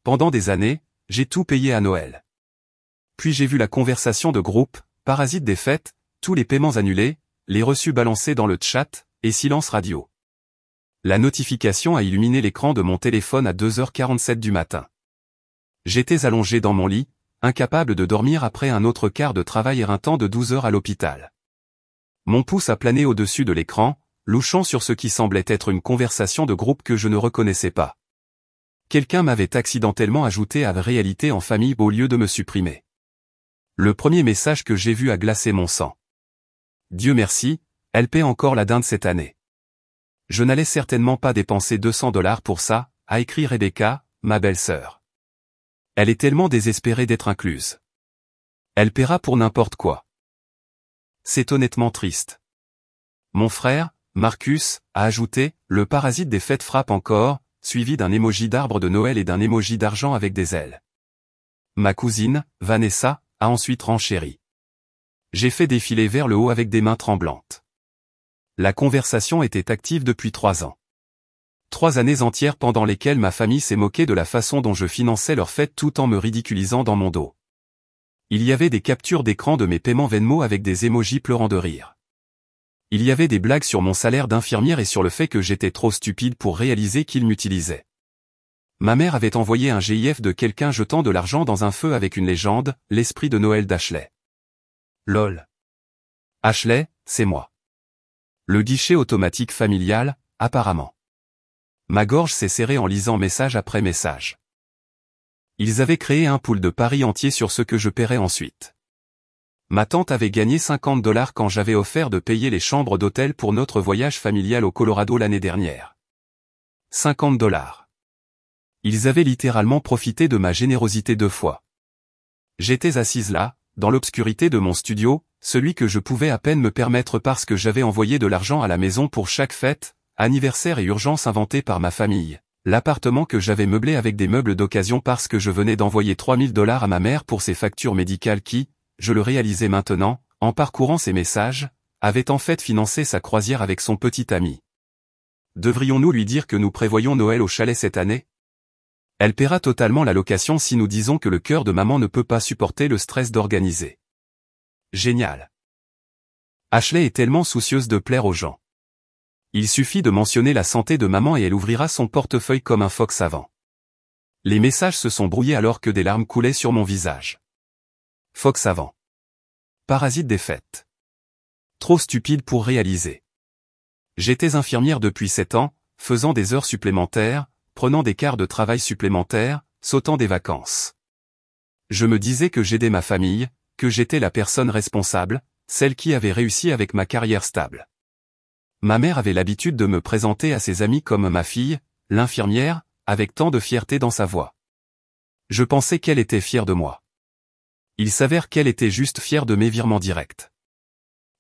Pendant des années, j'ai tout payé à Noël. Puis j'ai vu la conversation de groupe, parasite des fêtes, tous les paiements annulés, les reçus balancés dans le chat, et silence radio. La notification a illuminé l'écran de mon téléphone à 2h47 du matin. J'étais allongé dans mon lit, incapable de dormir après un autre quart de travail éreintant de 12 heures à l'hôpital. Mon pouce a plané au-dessus de l'écran, louchant sur ce qui semblait être une conversation de groupe que je ne reconnaissais pas. Quelqu'un m'avait accidentellement ajouté à la réalité en famille au lieu de me supprimer. Le premier message que j'ai vu a glacé mon sang. Dieu merci, elle paie encore la dinde cette année. Je n'allais certainement pas dépenser $200 pour ça, a écrit Rebecca, ma belle-sœur. Elle est tellement désespérée d'être incluse. Elle paiera pour n'importe quoi. C'est honnêtement triste. Mon frère, Marcus, a ajouté, le parasite des fêtes frappe encore, suivi d'un emoji d'arbre de Noël et d'un emoji d'argent avec des ailes. Ma cousine, Vanessa, a ensuite renchéri. J'ai fait défiler vers le haut avec des mains tremblantes. La conversation était active depuis 3 ans. 3 années entières pendant lesquelles ma famille s'est moquée de la façon dont je finançais leurs fêtes tout en me ridiculisant dans mon dos. Il y avait des captures d'écran de mes paiements Venmo avec des emojis pleurant de rire. Il y avait des blagues sur mon salaire d'infirmière et sur le fait que j'étais trop stupide pour réaliser qu'ils m'utilisaient. Ma mère avait envoyé un GIF de quelqu'un jetant de l'argent dans un feu avec une légende, l'esprit de Noël d'Ashley. Lol. Ashley, c'est moi. Le guichet automatique familial, apparemment. Ma gorge s'est serrée en lisant message après message. Ils avaient créé un pool de paris entier sur ce que je paierais ensuite. Ma tante avait gagné $50 quand j'avais offert de payer les chambres d'hôtel pour notre voyage familial au Colorado l'année dernière. $50. Ils avaient littéralement profité de ma générosité 2 fois. J'étais assise là, dans l'obscurité de mon studio, celui que je pouvais à peine me permettre parce que j'avais envoyé de l'argent à la maison pour chaque fête, anniversaire et urgence inventée par ma famille. L'appartement que j'avais meublé avec des meubles d'occasion parce que je venais d'envoyer $3000 à ma mère pour ses factures médicales qui, je le réalisais maintenant, en parcourant ses messages, avait en fait financé sa croisière avec son petit ami. Devrions-nous lui dire que nous prévoyons Noël au chalet cette année? Elle paiera totalement la location si nous disons que le cœur de maman ne peut pas supporter le stress d'organiser. Génial. Ashley est tellement soucieuse de plaire aux gens. Il suffit de mentionner la santé de maman et elle ouvrira son portefeuille comme un phoque savant. Les messages se sont brouillés alors que des larmes coulaient sur mon visage. Phoque savant. Parasite des fêtes. Trop stupide pour réaliser. J'étais infirmière depuis 7 ans, faisant des heures supplémentaires, prenant des quarts de travail supplémentaires, sautant des vacances. Je me disais que j'aidais ma famille, que j'étais la personne responsable, celle qui avait réussi avec ma carrière stable. Ma mère avait l'habitude de me présenter à ses amis comme ma fille, l'infirmière, avec tant de fierté dans sa voix. Je pensais qu'elle était fière de moi. Il s'avère qu'elle était juste fière de mes virements directs.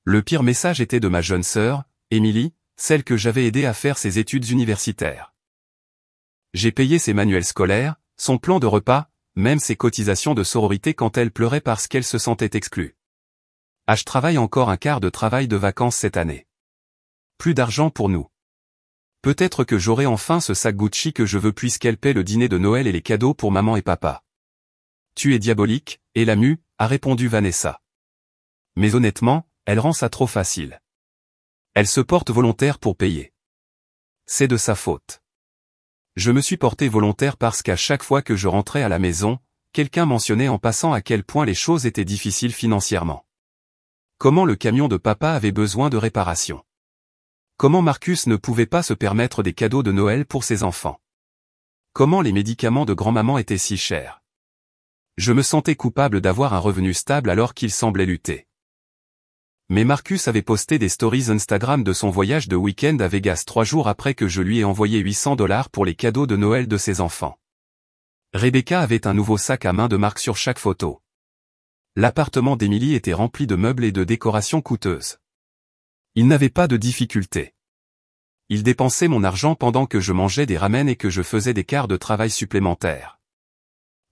Le pire message était de ma jeune sœur, Émilie, celle que j'avais aidée à faire ses études universitaires. J'ai payé ses manuels scolaires, son plan de repas, même ses cotisations de sororité quand elle pleurait parce qu'elle se sentait exclue. Je travaille encore un quart de travail de vacances cette année. Plus d'argent pour nous. Peut-être que j'aurai enfin ce sac Gucci que je veux puisqu'elle paie le dîner de Noël et les cadeaux pour maman et papa. Tu es diabolique, et la mue, a répondu Vanessa. Mais honnêtement, elle rend ça trop facile. Elle se porte volontaire pour payer. C'est de sa faute. Je me suis porté volontaire parce qu'à chaque fois que je rentrais à la maison, quelqu'un mentionnait en passant à quel point les choses étaient difficiles financièrement. Comment le camion de papa avait besoin de réparation. Comment Marcus ne pouvait pas se permettre des cadeaux de Noël pour ses enfants. Comment les médicaments de grand-maman étaient si chers. Je me sentais coupable d'avoir un revenu stable alors qu'il semblait lutter. Mais Marcus avait posté des stories Instagram de son voyage de week-end à Vegas 3 jours après que je lui ai envoyé $800 pour les cadeaux de Noël de ses enfants. Rebecca avait un nouveau sac à main de marque sur chaque photo. L'appartement d'Emily était rempli de meubles et de décorations coûteuses. Il n'avait pas de difficulté. Il dépensait mon argent pendant que je mangeais des ramen et que je faisais des quarts de travail supplémentaires.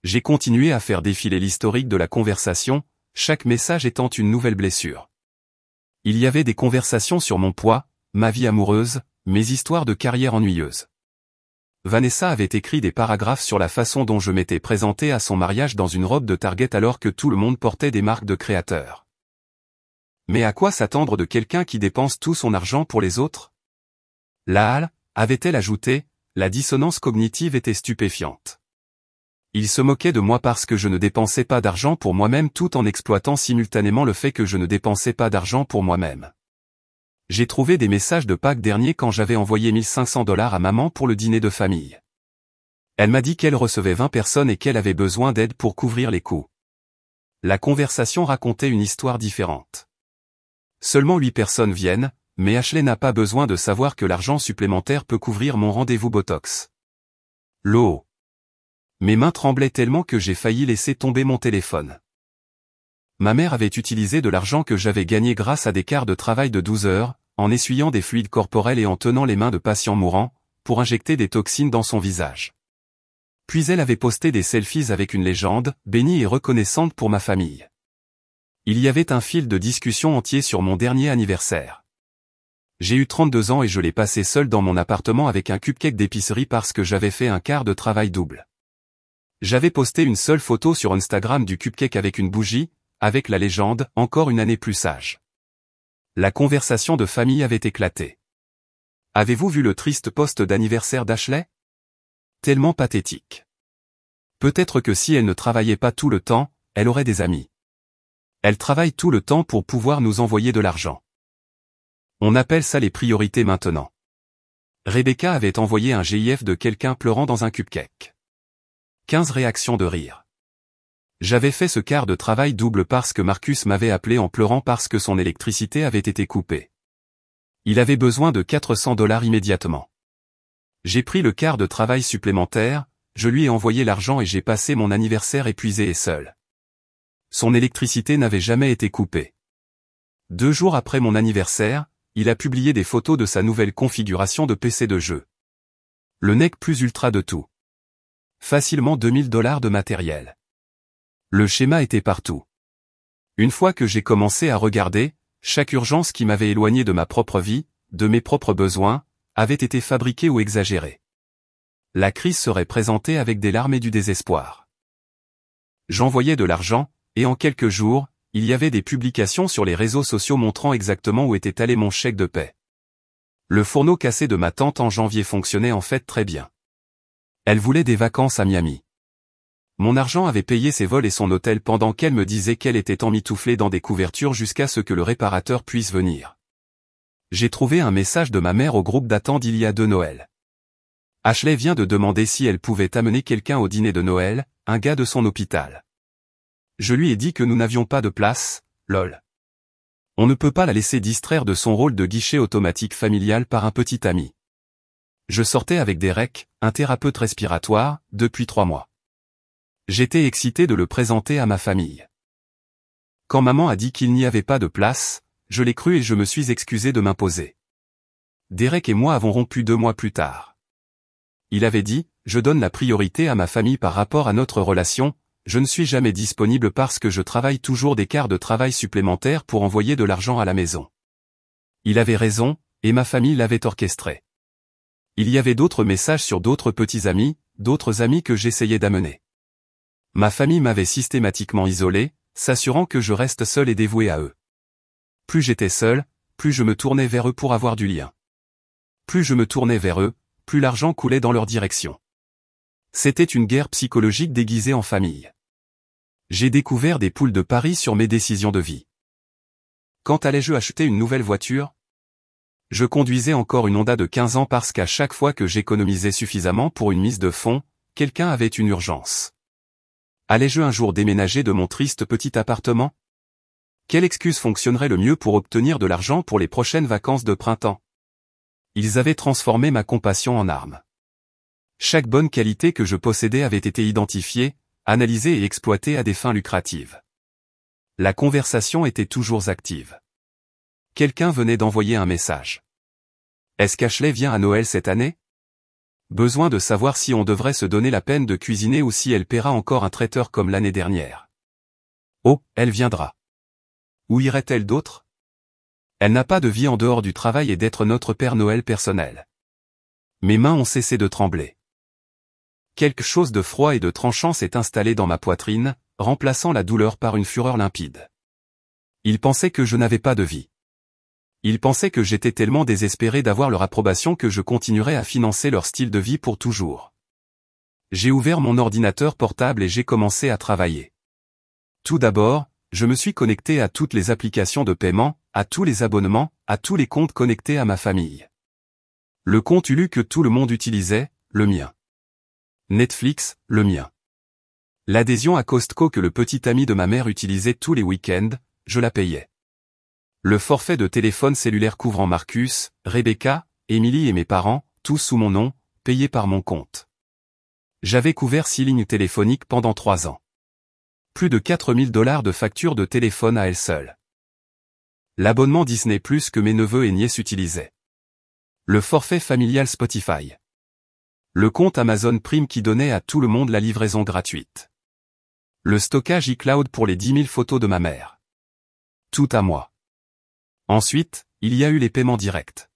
J'ai continué à faire défiler l'historique de la conversation, chaque message étant une nouvelle blessure. Il y avait des conversations sur mon poids, ma vie amoureuse, mes histoires de carrière ennuyeuses. Vanessa avait écrit des paragraphes sur la façon dont je m'étais présenté à son mariage dans une robe de Target alors que tout le monde portait des marques de créateurs. Mais à quoi s'attendre de quelqu'un qui dépense tout son argent pour les autres? La halle, avait-elle ajouté, la dissonance cognitive était stupéfiante. Il se moquait de moi parce que je ne dépensais pas d'argent pour moi-même tout en exploitant simultanément le fait que je ne dépensais pas d'argent pour moi-même. J'ai trouvé des messages de Pâques dernier quand j'avais envoyé 1500 $ à maman pour le dîner de famille. Elle m'a dit qu'elle recevait 20 personnes et qu'elle avait besoin d'aide pour couvrir les coûts. La conversation racontait une histoire différente. Seulement 8 personnes viennent, mais Ashley n'a pas besoin de savoir que l'argent supplémentaire peut couvrir mon rendez-vous Botox. L'eau. Mes mains tremblaient tellement que j'ai failli laisser tomber mon téléphone. Ma mère avait utilisé de l'argent que j'avais gagné grâce à des quarts de travail de 12 heures, en essuyant des fluides corporels et en tenant les mains de patients mourants, pour injecter des toxines dans son visage. Puis elle avait posté des selfies avec une légende, bénie et reconnaissante pour ma famille. Il y avait un fil de discussion entier sur mon dernier anniversaire. J'ai eu 32 ans et je l'ai passé seul dans mon appartement avec un cupcake d'épicerie parce que j'avais fait un quart de travail double. J'avais posté une seule photo sur Instagram du cupcake avec une bougie, avec la légende « Encore une année plus sage ». La conversation de famille avait éclaté. Avez-vous vu le triste post d'anniversaire d'Ashley? Tellement pathétique. Peut-être que si elle ne travaillait pas tout le temps, elle aurait des amis. Elle travaille tout le temps pour pouvoir nous envoyer de l'argent. On appelle ça les priorités maintenant. Rebecca avait envoyé un GIF de quelqu'un pleurant dans un cupcake. 15 réactions de rire. J'avais fait ce quart de travail double parce que Marcus m'avait appelé en pleurant parce que son électricité avait été coupée. Il avait besoin de 400 $ immédiatement. J'ai pris le quart de travail supplémentaire, je lui ai envoyé l'argent et j'ai passé mon anniversaire épuisé et seul. Son électricité n'avait jamais été coupée. 2 jours après mon anniversaire, il a publié des photos de sa nouvelle configuration de PC de jeu. Le nec plus ultra de tout. Facilement 2000 $ de matériel. Le schéma était partout. Une fois que j'ai commencé à regarder, chaque urgence qui m'avait éloigné de ma propre vie, de mes propres besoins, avait été fabriquée ou exagérée. La crise serait présentée avec des larmes et du désespoir. J'envoyais de l'argent, et en quelques jours, il y avait des publications sur les réseaux sociaux montrant exactement où était allé mon chèque de paie. Le fourneau cassé de ma tante en janvier fonctionnait en fait très bien. Elle voulait des vacances à Miami. Mon argent avait payé ses vols et son hôtel pendant qu'elle me disait qu'elle était emmitouflée dans des couvertures jusqu'à ce que le réparateur puisse venir. J'ai trouvé un message de ma mère au groupe d'attente d'il y a 2 Noëls. Ashley vient de demander si elle pouvait amener quelqu'un au dîner de Noël, un gars de son hôpital. Je lui ai dit que nous n'avions pas de place, lol. On ne peut pas la laisser distraire de son rôle de guichet automatique familial par un petit ami. Je sortais avec Derek, un thérapeute respiratoire, depuis 3 mois. J'étais excité de le présenter à ma famille. Quand maman a dit qu'il n'y avait pas de place, je l'ai cru et je me suis excusé de m'imposer. Derek et moi avons rompu 2 mois plus tard. Il avait dit, je donne la priorité à ma famille par rapport à notre relation, je ne suis jamais disponible parce que je travaille toujours des quarts de travail supplémentaires pour envoyer de l'argent à la maison. Il avait raison, et ma famille l'avait orchestré. Il y avait d'autres messages sur d'autres petits amis, d'autres amis que j'essayais d'amener. Ma famille m'avait systématiquement isolé, s'assurant que je reste seul et dévoué à eux. Plus j'étais seul, plus je me tournais vers eux pour avoir du lien. Plus je me tournais vers eux, plus l'argent coulait dans leur direction. C'était une guerre psychologique déguisée en famille. J'ai découvert des poules de paris sur mes décisions de vie. Quand allais-je acheter une nouvelle voiture? Je conduisais encore une Honda de 15 ans parce qu'à chaque fois que j'économisais suffisamment pour une mise de fonds, quelqu'un avait une urgence. Allais-je un jour déménager de mon triste petit appartement? Quelle excuse fonctionnerait le mieux pour obtenir de l'argent pour les prochaines vacances de printemps? Ils avaient transformé ma compassion en arme. Chaque bonne qualité que je possédais avait été identifiée, analysée et exploitée à des fins lucratives. La conversation était toujours active. Quelqu'un venait d'envoyer un message. Est-ce qu'Ashley vient à Noël cette année? Besoin de savoir si on devrait se donner la peine de cuisiner ou si elle paiera encore un traiteur comme l'année dernière. Oh, elle viendra. Où irait-elle d'autre? Elle n'a pas de vie en dehors du travail et d'être notre Père Noël personnel. Mes mains ont cessé de trembler. Quelque chose de froid et de tranchant s'est installé dans ma poitrine, remplaçant la douleur par une fureur limpide. Ils pensaient que je n'avais pas de vie. Ils pensaient que j'étais tellement désespéré d'avoir leur approbation que je continuerais à financer leur style de vie pour toujours. J'ai ouvert mon ordinateur portable et j'ai commencé à travailler. Tout d'abord, je me suis connecté à toutes les applications de paiement, à tous les abonnements, à tous les comptes connectés à ma famille. Le compte Hulu que tout le monde utilisait, le mien. Netflix, le mien. L'adhésion à Costco que le petit ami de ma mère utilisait tous les week-ends, je la payais. Le forfait de téléphone cellulaire couvrant Marcus, Rebecca, Emily et mes parents, tous sous mon nom, payés par mon compte. J'avais couvert 6 lignes téléphoniques pendant 3 ans. Plus de $4000 de factures de téléphone à elle seule. L'abonnement Disney+ que mes neveux et nièces utilisaient. Le forfait familial Spotify. Le compte Amazon Prime qui donnait à tout le monde la livraison gratuite. Le stockage iCloud pour les 10 000 photos de ma mère. Tout à moi. Ensuite, il y a eu les paiements directs.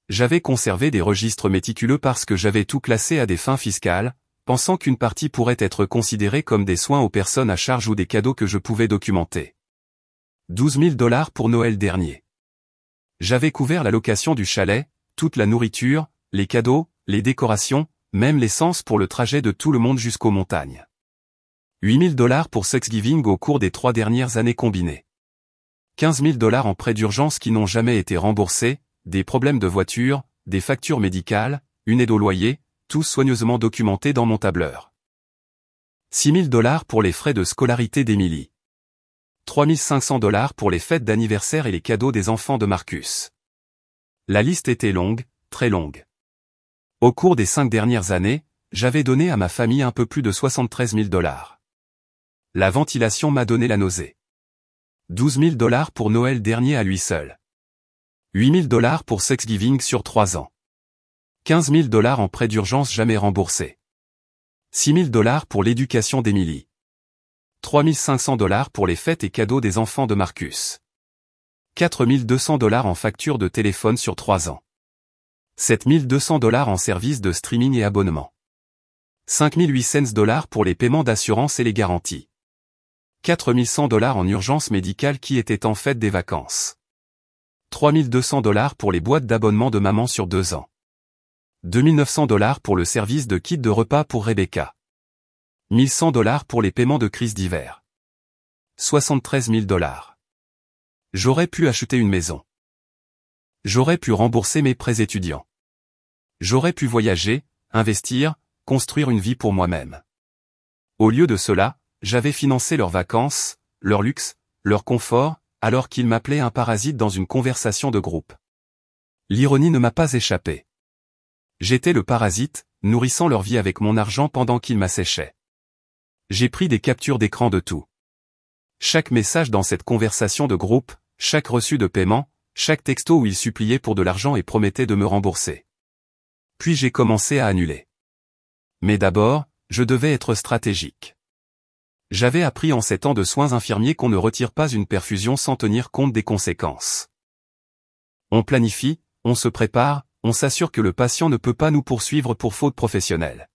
J'avais conservé des registres méticuleux parce que j'avais tout classé à des fins fiscales, pensant qu'une partie pourrait être considérée comme des soins aux personnes à charge ou des cadeaux que je pouvais documenter. $12 000 pour Noël dernier. J'avais couvert la location du chalet, toute la nourriture, les cadeaux, les décorations, même l'essence pour le trajet de tout le monde jusqu'aux montagnes. $8000 pour Thanksgiving au cours des 3 dernières années combinées. $15 000 en prêts d'urgence qui n'ont jamais été remboursés, des problèmes de voiture, des factures médicales, une aide au loyer, tous soigneusement documentés dans mon tableur. $6000 pour les frais de scolarité d'Emily. $3500 pour les fêtes d'anniversaire et les cadeaux des enfants de Marcus. La liste était longue, très longue. Au cours des 5 dernières années, j'avais donné à ma famille un peu plus de $73 000. La ventilation m'a donné la nausée. $12 000 pour Noël dernier à lui seul. $8000 pour Thanksgiving sur 3 ans. $15 000 en prêts d'urgence jamais remboursés. $6000 pour l'éducation d'Emily. $3500 pour les fêtes et cadeaux des enfants de Marcus. $4200 en facture de téléphone sur 3 ans. $7200 en services de streaming et abonnement. $5800 pour les paiements d'assurance et les garanties. $4100 en urgence médicale qui étaient en fait des vacances. $3200 pour les boîtes d'abonnement de maman sur 2 ans. $2900 pour le service de kit de repas pour Rebecca. $1100 pour les paiements de crise d'hiver. $73 000. J'aurais pu acheter une maison. J'aurais pu rembourser mes prêts étudiants. J'aurais pu voyager, investir, construire une vie pour moi-même. Au lieu de cela, j'avais financé leurs vacances, leur luxe, leur confort, alors qu'ils m'appelaient un parasite dans une conversation de groupe. L'ironie ne m'a pas échappé. J'étais le parasite, nourrissant leur vie avec mon argent pendant qu'ils m'asséchaient. J'ai pris des captures d'écran de tout. Chaque message dans cette conversation de groupe, chaque reçu de paiement, chaque texto où ils suppliaient pour de l'argent et promettaient de me rembourser. Puis j'ai commencé à annuler. Mais d'abord, je devais être stratégique. J'avais appris en 7 ans de soins infirmiers qu'on ne retire pas une perfusion sans tenir compte des conséquences. On planifie, on se prépare, on s'assure que le patient ne peut pas nous poursuivre pour faute professionnelle.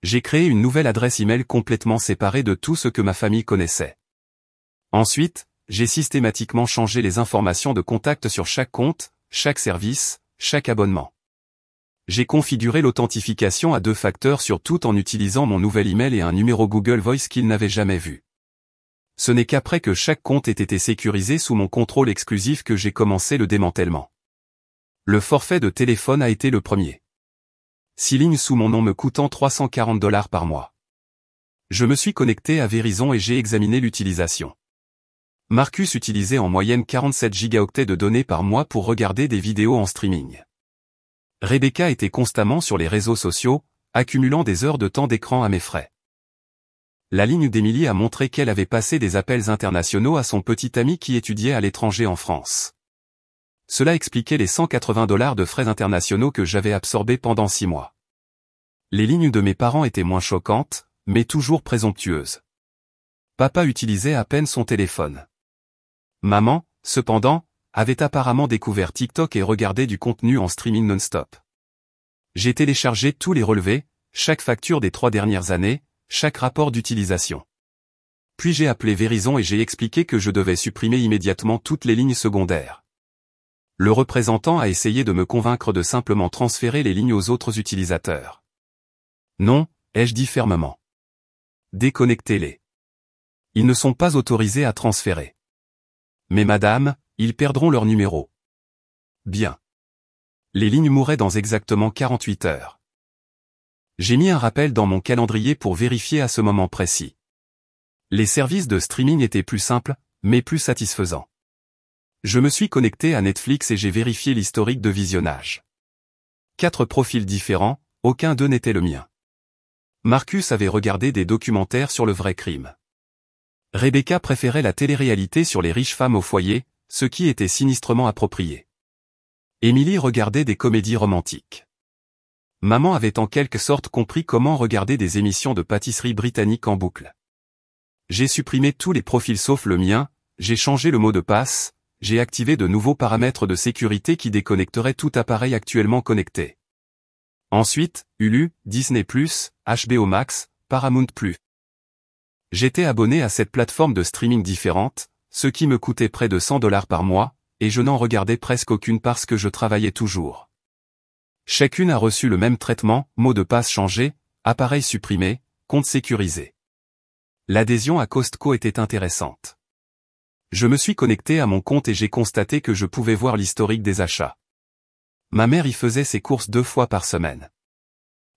J'ai créé une nouvelle adresse email complètement séparée de tout ce que ma famille connaissait. Ensuite, j'ai systématiquement changé les informations de contact sur chaque compte, chaque service, chaque abonnement. J'ai configuré l'authentification à 2 facteurs sur tout en utilisant mon nouvel email et un numéro Google Voice qu'ils n'avaient jamais vu. Ce n'est qu'après que chaque compte ait été sécurisé sous mon contrôle exclusif que j'ai commencé le démantèlement. Le forfait de téléphone a été le premier. 6 lignes sous mon nom me coûtant $340 par mois. Je me suis connecté à Verizon et j'ai examiné l'utilisation. Marcus utilisait en moyenne 47 gigaoctets de données par mois pour regarder des vidéos en streaming. Rebecca était constamment sur les réseaux sociaux, accumulant des heures de temps d'écran à mes frais. La ligne d'Emily a montré qu'elle avait passé des appels internationaux à son petit ami qui étudiait à l'étranger en France. Cela expliquait les $180 de frais internationaux que j'avais absorbés pendant 6 mois. Les lignes de mes parents étaient moins choquantes, mais toujours présomptueuses. Papa utilisait à peine son téléphone. Maman, cependant, avait apparemment découvert TikTok et regardé du contenu en streaming non-stop. J'ai téléchargé tous les relevés, chaque facture des 3 dernières années, chaque rapport d'utilisation. Puis j'ai appelé Verizon et j'ai expliqué que je devais supprimer immédiatement toutes les lignes secondaires. Le représentant a essayé de me convaincre de simplement transférer les lignes aux autres utilisateurs. Non, ai-je dit fermement. Déconnectez-les. Ils ne sont pas autorisés à transférer. Mais madame, ils perdront leur numéro. Bien. Les lignes mourraient dans exactement 48 heures. J'ai mis un rappel dans mon calendrier pour vérifier à ce moment précis. Les services de streaming étaient plus simples, mais plus satisfaisants. Je me suis connecté à Netflix et j'ai vérifié l'historique de visionnage. 4 profils différents, aucun d'eux n'était le mien. Marcus avait regardé des documentaires sur le vrai crime. Rebecca préférait la télé-réalité sur les riches femmes au foyer, ce qui était sinistrement approprié. Emily regardait des comédies romantiques. Maman avait en quelque sorte compris comment regarder des émissions de pâtisserie britannique en boucle. J'ai supprimé tous les profils sauf le mien, j'ai changé le mot de passe, j'ai activé de nouveaux paramètres de sécurité qui déconnecteraient tout appareil actuellement connecté. Ensuite, Hulu, Disney+, HBO Max, Paramount+. J'étais abonné à cette plateforme de streaming différente, ce qui me coûtait près de $100 par mois, et je n'en regardais presque aucune parce que je travaillais toujours. Chacune a reçu le même traitement, mot de passe changé, appareil supprimé, compte sécurisé. L'adhésion à Costco était intéressante. Je me suis connecté à mon compte et j'ai constaté que je pouvais voir l'historique des achats. Ma mère y faisait ses courses 2 fois par semaine.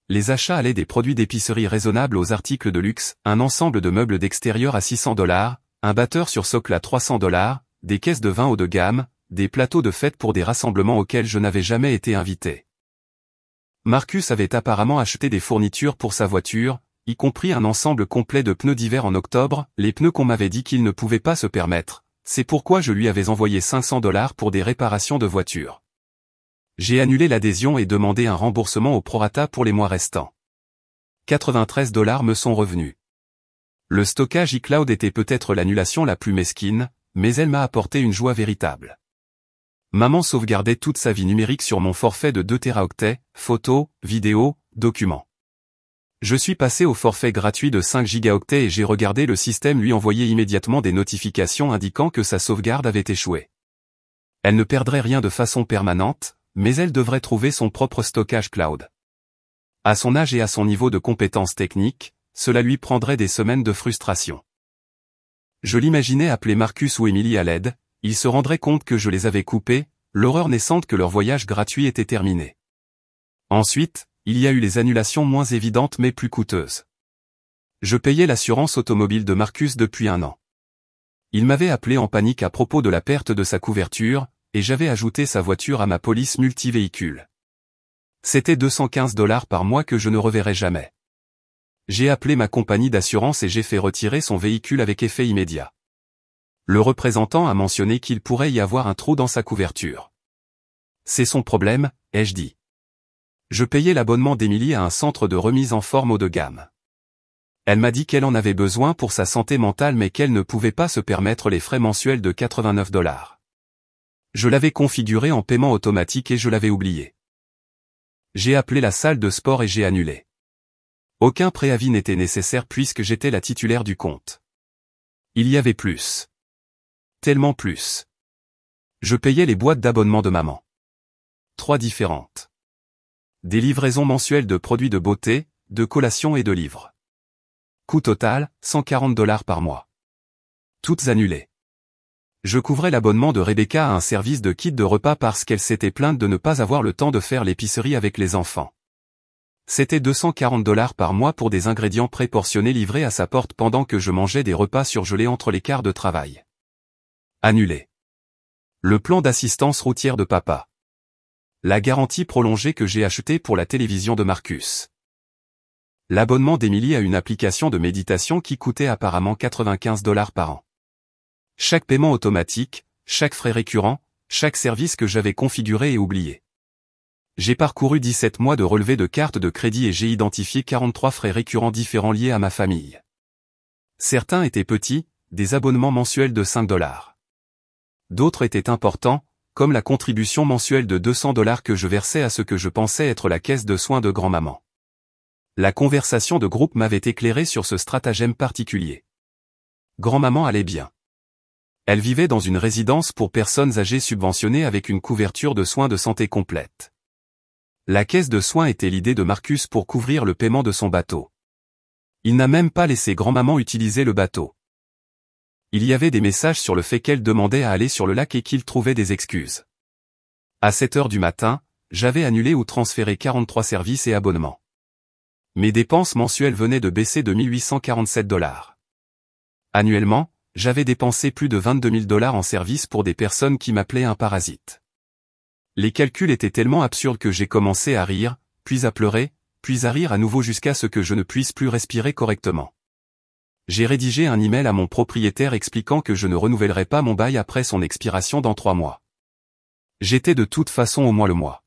Les achats allaient des produits d'épicerie raisonnables aux articles de luxe, un ensemble de meubles d'extérieur à $600, un batteur sur socle à $300, des caisses de vin haut de gamme, des plateaux de fête pour des rassemblements auxquels je n'avais jamais été invité. Marcus avait apparemment acheté des fournitures pour sa voiture, y compris un ensemble complet de pneus d'hiver en octobre, les pneus qu'on m'avait dit qu'il ne pouvait pas se permettre, c'est pourquoi je lui avais envoyé $500 pour des réparations de voiture. J'ai annulé l'adhésion et demandé un remboursement au prorata pour les mois restants. $93 me sont revenus. Le stockage iCloud était peut-être l'annulation la plus mesquine, mais elle m'a apporté une joie véritable. Maman sauvegardait toute sa vie numérique sur mon forfait de 2 téraoctets, photos, vidéos, documents. Je suis passé au forfait gratuit de 5 gigaoctets et j'ai regardé le système lui envoyer immédiatement des notifications indiquant que sa sauvegarde avait échoué. Elle ne perdrait rien de façon permanente, mais elle devrait trouver son propre stockage cloud. À son âge et à son niveau de compétence technique, cela lui prendrait des semaines de frustration. Je l'imaginais appeler Marcus ou Emily à l'aide, ils se rendraient compte que je les avais coupés, l'horreur naissante que leur voyage gratuit était terminé. Ensuite, il y a eu les annulations moins évidentes mais plus coûteuses. Je payais l'assurance automobile de Marcus depuis 1 an. Il m'avait appelé en panique à propos de la perte de sa couverture, et j'avais ajouté sa voiture à ma police multivéhicule. C'était $215 par mois que je ne reverrai jamais. J'ai appelé ma compagnie d'assurance et j'ai fait retirer son véhicule avec effet immédiat. Le représentant a mentionné qu'il pourrait y avoir un trou dans sa couverture. C'est son problème, ai-je dit. Je payais l'abonnement d'Emily à un centre de remise en forme haut de gamme. Elle m'a dit qu'elle en avait besoin pour sa santé mentale mais qu'elle ne pouvait pas se permettre les frais mensuels de $89. Je l'avais configuré en paiement automatique et je l'avais oublié. J'ai appelé la salle de sport et j'ai annulé. Aucun préavis n'était nécessaire puisque j'étais la titulaire du compte. Il y avait plus. Tellement plus. Je payais les boîtes d'abonnement de maman. 3 différentes. Des livraisons mensuelles de produits de beauté, de collations et de livres. Coût total, $140 par mois. Toutes annulées. Je couvrais l'abonnement de Rebecca à un service de kit de repas parce qu'elle s'était plainte de ne pas avoir le temps de faire l'épicerie avec les enfants. C'était $240 par mois pour des ingrédients préportionnés livrés à sa porte pendant que je mangeais des repas surgelés entre les quarts de travail. Annulé. Le plan d'assistance routière de papa. La garantie prolongée que j'ai achetée pour la télévision de Marcus. L'abonnement d'Emily à une application de méditation qui coûtait apparemment $95 par an. Chaque paiement automatique, chaque frais récurrent, chaque service que j'avais configuré et oublié. J'ai parcouru 17 mois de relevés de carte de crédit et j'ai identifié 43 frais récurrents différents liés à ma famille. Certains étaient petits, des abonnements mensuels de $5. D'autres étaient importants, comme la contribution mensuelle de $200 que je versais à ce que je pensais être la caisse de soins de grand-maman. La conversation de groupe m'avait éclairé sur ce stratagème particulier. Grand-maman allait bien. Elle vivait dans une résidence pour personnes âgées subventionnée avec une couverture de soins de santé complète. La caisse de soins était l'idée de Marcus pour couvrir le paiement de son bateau. Il n'a même pas laissé grand-maman utiliser le bateau. Il y avait des messages sur le fait qu'elle demandait à aller sur le lac et qu'il trouvait des excuses. À 7 heures du matin, j'avais annulé ou transféré 43 services et abonnements. Mes dépenses mensuelles venaient de baisser de 1847 $. Annuellement, j'avais dépensé plus de 22 000 $ en services pour des personnes qui m'appelaient un parasite. Les calculs étaient tellement absurdes que j'ai commencé à rire, puis à pleurer, puis à rire à nouveau jusqu'à ce que je ne puisse plus respirer correctement. J'ai rédigé un email à mon propriétaire expliquant que je ne renouvellerais pas mon bail après son expiration dans 3 mois. J'étais de toute façon au moins le mois.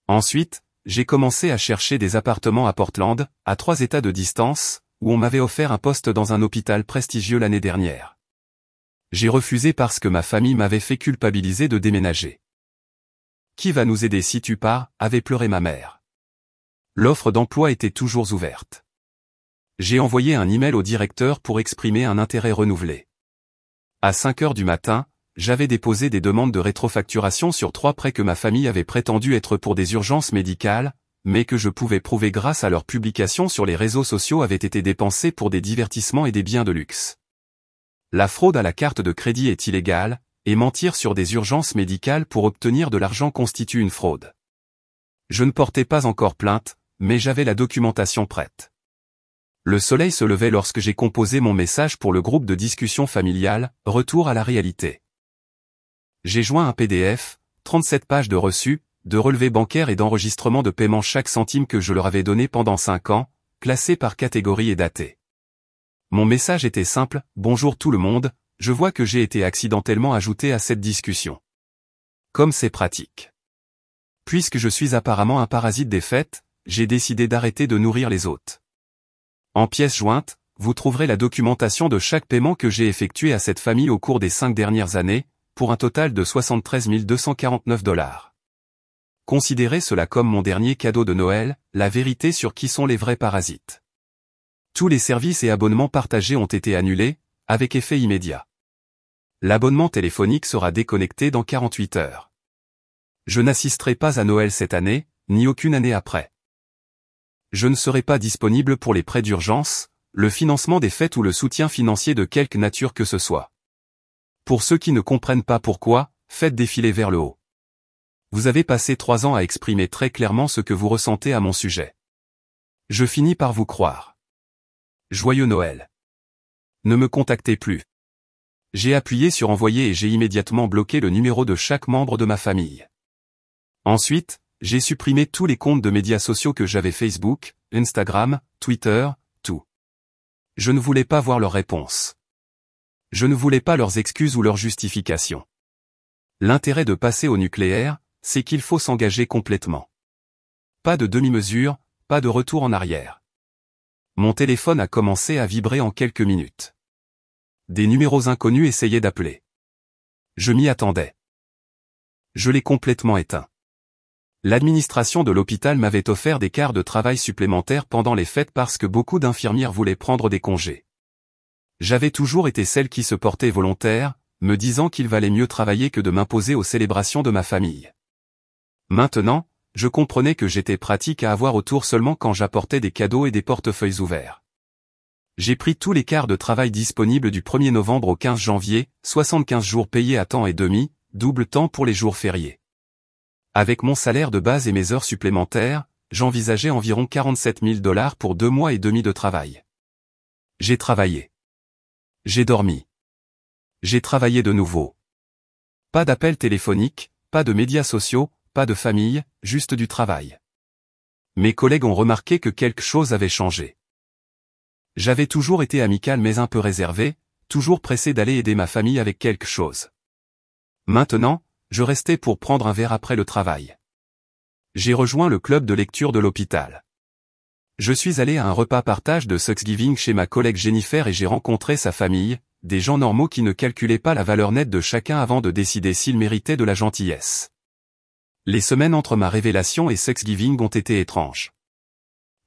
Ensuite, j'ai commencé à chercher des appartements à Portland, à 3 États de distance, où on m'avait offert un poste dans un hôpital prestigieux l'année dernière. J'ai refusé parce que ma famille m'avait fait culpabiliser de déménager. Qui va nous aider si tu pars, avait pleuré ma mère. L'offre d'emploi était toujours ouverte. J'ai envoyé un email au directeur pour exprimer un intérêt renouvelé. À 5 heures du matin, j'avais déposé des demandes de rétrofacturation sur 3 prêts que ma famille avait prétendu être pour des urgences médicales, mais que je pouvais prouver grâce à leur publication sur les réseaux sociaux avaient été dépensés pour des divertissements et des biens de luxe. La fraude à la carte de crédit est illégale, et mentir sur des urgences médicales pour obtenir de l'argent constitue une fraude. Je ne portais pas encore plainte, mais j'avais la documentation prête. Le soleil se levait lorsque j'ai composé mon message pour le groupe de discussion familiale, Retour à la réalité. J'ai joint un PDF, 37 pages de reçus, de relevés bancaires et d'enregistrement de paiement chaque centime que je leur avais donné pendant 5 ans, classés par catégorie et datés. Mon message était simple, bonjour tout le monde, je vois que j'ai été accidentellement ajouté à cette discussion. Comme c'est pratique. Puisque je suis apparemment un parasite des fêtes, j'ai décidé d'arrêter de nourrir les hôtes. En pièce jointe, vous trouverez la documentation de chaque paiement que j'ai effectué à cette famille au cours des 5 dernières années, pour un total de 73 249 $. Considérez cela comme mon dernier cadeau de Noël, la vérité sur qui sont les vrais parasites. Tous les services et abonnements partagés ont été annulés, avec effet immédiat. L'abonnement téléphonique sera déconnecté dans 48 heures. Je n'assisterai pas à Noël cette année, ni aucune année après. Je ne serai pas disponible pour les prêts d'urgence, le financement des fêtes ou le soutien financier de quelque nature que ce soit. Pour ceux qui ne comprennent pas pourquoi, faites défiler vers le haut. Vous avez passé 3 ans à exprimer très clairement ce que vous ressentez à mon sujet. Je finis par vous croire. Joyeux Noël. Ne me contactez plus. J'ai appuyé sur envoyer et j'ai immédiatement bloqué le numéro de chaque membre de ma famille. Ensuite, j'ai supprimé tous les comptes de médias sociaux que j'avais Facebook, Instagram, Twitter, tout. Je ne voulais pas voir leurs réponses. Je ne voulais pas leurs excuses ou leurs justifications. L'intérêt de passer au nucléaire, c'est qu'il faut s'engager complètement. Pas de demi-mesure, pas de retour en arrière. Mon téléphone a commencé à vibrer en quelques minutes. Des numéros inconnus essayaient d'appeler. Je m'y attendais. Je l'ai complètement éteint. L'administration de l'hôpital m'avait offert des quarts de travail supplémentaires pendant les fêtes parce que beaucoup d'infirmières voulaient prendre des congés. J'avais toujours été celle qui se portait volontaire, me disant qu'il valait mieux travailler que de m'imposer aux célébrations de ma famille. Maintenant, je comprenais que j'étais pratique à avoir autour seulement quand j'apportais des cadeaux et des portefeuilles ouverts. J'ai pris tous les quarts de travail disponibles du 1er novembre au 15 janvier, 75 jours payés à temps et demi, double temps pour les jours fériés. Avec mon salaire de base et mes heures supplémentaires, j'envisageais environ 47 000 $ pour 2 mois et demi de travail. J'ai travaillé. J'ai dormi. J'ai travaillé de nouveau. Pas d'appels téléphoniques, pas de médias sociaux, pas de famille, juste du travail. Mes collègues ont remarqué que quelque chose avait changé. J'avais toujours été amical mais un peu réservé, toujours pressé d'aller aider ma famille avec quelque chose. Maintenant, je restais pour prendre un verre après le travail. J'ai rejoint le club de lecture de l'hôpital. Je suis allé à un repas partage de Thanksgiving chez ma collègue Jennifer et j'ai rencontré sa famille, des gens normaux qui ne calculaient pas la valeur nette de chacun avant de décider s'ils méritaient de la gentillesse. Les semaines entre ma révélation et Thanksgiving ont été étranges.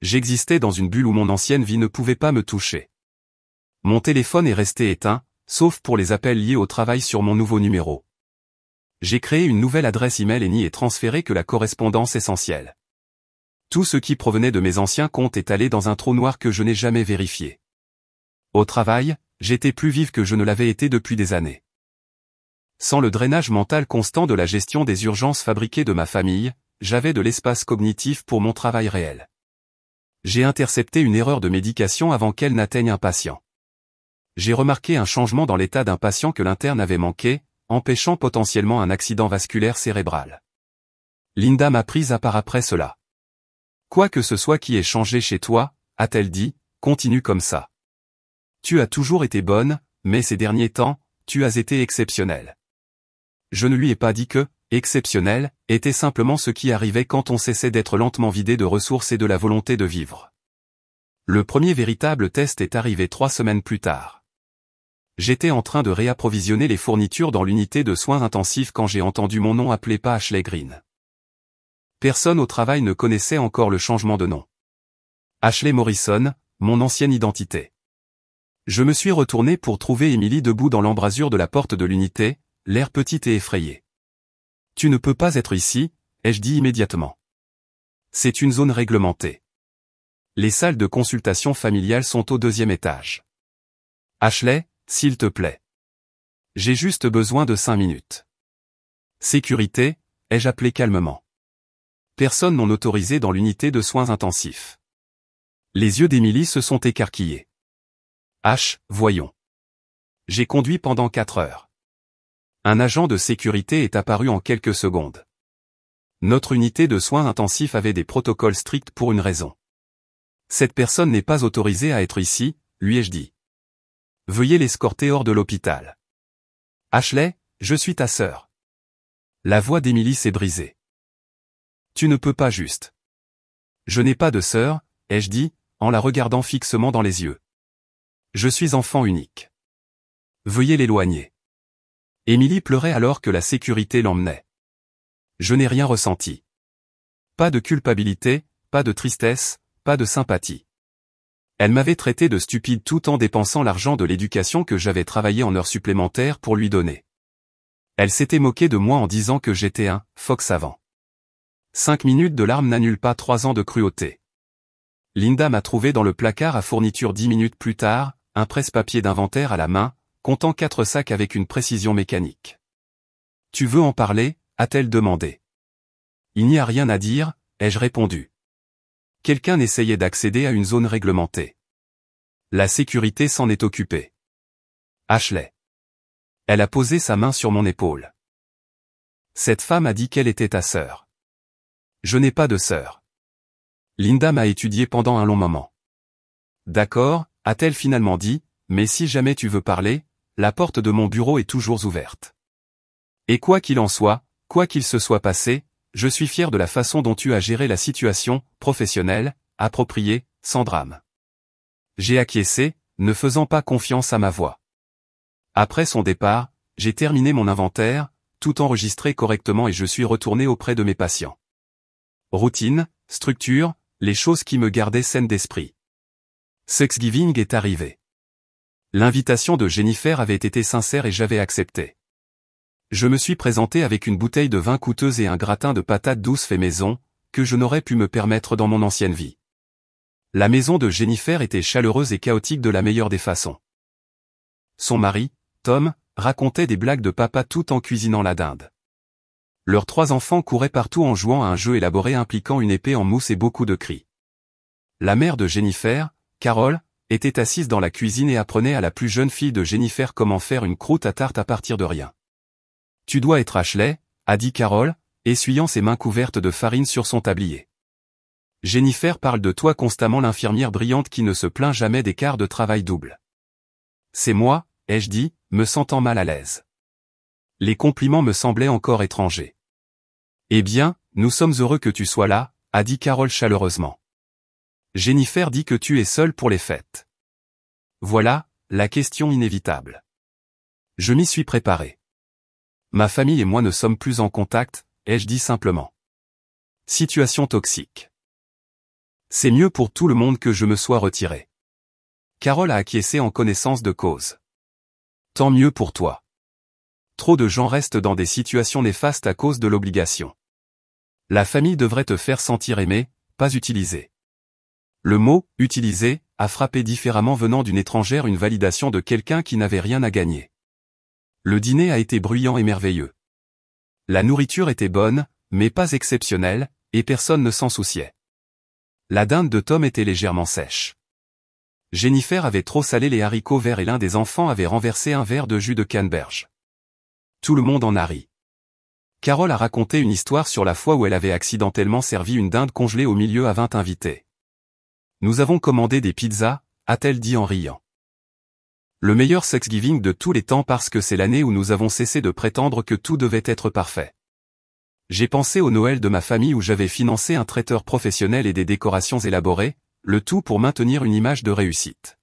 J'existais dans une bulle où mon ancienne vie ne pouvait pas me toucher. Mon téléphone est resté éteint, sauf pour les appels liés au travail sur mon nouveau numéro. J'ai créé une nouvelle adresse email et n'y ai transféré que la correspondance essentielle. Tout ce qui provenait de mes anciens comptes est allé dans un trou noir que je n'ai jamais vérifié. Au travail, j'étais plus vive que je ne l'avais été depuis des années. Sans le drainage mental constant de la gestion des urgences fabriquées de ma famille, j'avais de l'espace cognitif pour mon travail réel. J'ai intercepté une erreur de médication avant qu'elle n'atteigne un patient. J'ai remarqué un changement dans l'état d'un patient que l'interne avait manqué, empêchant potentiellement un accident vasculaire cérébral. Linda m'a prise à part après cela. Quoi que ce soit qui ait changé chez toi, a-t-elle dit, continue comme ça. Tu as toujours été bonne, mais ces derniers temps, tu as été exceptionnelle. Je ne lui ai pas dit que, exceptionnel, était simplement ce qui arrivait quand on cessait d'être lentement vidé de ressources et de la volonté de vivre. Le premier véritable test est arrivé 3 semaines plus tard. J'étais en train de réapprovisionner les fournitures dans l'unité de soins intensifs quand j'ai entendu mon nom appelé par Ashley Green. Personne au travail ne connaissait encore le changement de nom. Ashley Morrison, mon ancienne identité. Je me suis retourné pour trouver Emily debout dans l'embrasure de la porte de l'unité, l'air petite et effrayée. « Tu ne peux pas être ici », ai-je dit immédiatement. C'est une zone réglementée. Les salles de consultation familiale sont au 2e étage. Ashley, s'il te plaît. J'ai juste besoin de 5 minutes. Sécurité, ai-je appelé calmement. Personne non autorisé dans l'unité de soins intensifs. Les yeux d'Emily se sont écarquillés. Voyons. J'ai conduit pendant 4 heures. Un agent de sécurité est apparu en quelques secondes. Notre unité de soins intensifs avait des protocoles stricts pour une raison. Cette personne n'est pas autorisée à être ici, lui ai-je dit. Veuillez l'escorter hors de l'hôpital. Ashley, je suis ta sœur. La voix d'Emily s'est brisée. Tu ne peux pas juste. Je n'ai pas de sœur, ai-je dit, en la regardant fixement dans les yeux. Je suis enfant unique. Veuillez l'éloigner. Emily pleurait alors que la sécurité l'emmenait. Je n'ai rien ressenti. Pas de culpabilité, pas de tristesse, pas de sympathie. Elle m'avait traité de stupide tout en dépensant l'argent de l'éducation que j'avais travaillé en heures supplémentaires pour lui donner. Elle s'était moquée de moi en disant que j'étais un « phoque savant ». 5 minutes de larmes n'annulent pas 3 ans de cruauté. Linda m'a trouvé dans le placard à fourniture 10 minutes plus tard, un presse-papier d'inventaire à la main, comptant 4 sacs avec une précision mécanique. « Tu veux en parler ?» a-t-elle demandé. « Il n'y a rien à dire », ai-je répondu. Quelqu'un essayait d'accéder à une zone réglementée. La sécurité s'en est occupée. Ashley. Elle a posé sa main sur mon épaule. Cette femme a dit qu'elle était ta sœur. Je n'ai pas de sœur. Linda m'a étudié pendant un long moment. D'accord, a-t-elle finalement dit, mais si jamais tu veux parler, la porte de mon bureau est toujours ouverte. Et quoi qu'il en soit, quoi qu'il se soit passé, je suis fier de la façon dont tu as géré la situation, professionnelle, appropriée, sans drame. J'ai acquiescé, ne faisant pas confiance à ma voix. Après son départ, j'ai terminé mon inventaire, tout enregistré correctement et je suis retourné auprès de mes patients. Routine, structure, les choses qui me gardaient saine d'esprit. Thanksgiving est arrivé. L'invitation de Jennifer avait été sincère et j'avais accepté. Je me suis présenté avec une bouteille de vin coûteuse et un gratin de patates douces fait maison, que je n'aurais pu me permettre dans mon ancienne vie. La maison de Jennifer était chaleureuse et chaotique de la meilleure des façons. Son mari, Tom, racontait des blagues de papa tout en cuisinant la dinde. Leurs 3 enfants couraient partout en jouant à un jeu élaboré impliquant une épée en mousse et beaucoup de cris. La mère de Jennifer, Carol, était assise dans la cuisine et apprenait à la plus jeune fille de Jennifer comment faire une croûte à tarte à partir de rien. « Tu dois être Ashley », a dit Carol, essuyant ses mains couvertes de farine sur son tablier. « Jennifer parle de toi constamment, l'infirmière brillante qui ne se plaint jamais des quarts de travail double. »« C'est moi », ai-je dit, me sentant mal à l'aise. Les compliments me semblaient encore étrangers. « Eh bien, nous sommes heureux que tu sois là », a dit Carol chaleureusement. « Jennifer dit que tu es seule pour les fêtes. » Voilà, la question inévitable. Je m'y suis préparé. Ma famille et moi ne sommes plus en contact, ai-je dit simplement. Situation toxique. C'est mieux pour tout le monde que je me sois retiré. Carole a acquiescé en connaissance de cause. Tant mieux pour toi. Trop de gens restent dans des situations néfastes à cause de l'obligation. La famille devrait te faire sentir aimé, pas utilisé. Le mot « utiliser » a frappé différemment venant d'une étrangère une validation de quelqu'un qui n'avait rien à gagner. Le dîner a été bruyant et merveilleux. La nourriture était bonne, mais pas exceptionnelle, et personne ne s'en souciait. La dinde de Tom était légèrement sèche. Jennifer avait trop salé les haricots verts et l'un des enfants avait renversé un verre de jus de canneberge. Tout le monde en a ri. Carole a raconté une histoire sur la fois où elle avait accidentellement servi une dinde congelée au milieu à 20 invités. Nous avons commandé des pizzas, a-t-elle dit en riant. Le meilleur Thanksgiving de tous les temps parce que c'est l'année où nous avons cessé de prétendre que tout devait être parfait. J'ai pensé au Noël de ma famille où j'avais financé un traiteur professionnel et des décorations élaborées, le tout pour maintenir une image de réussite.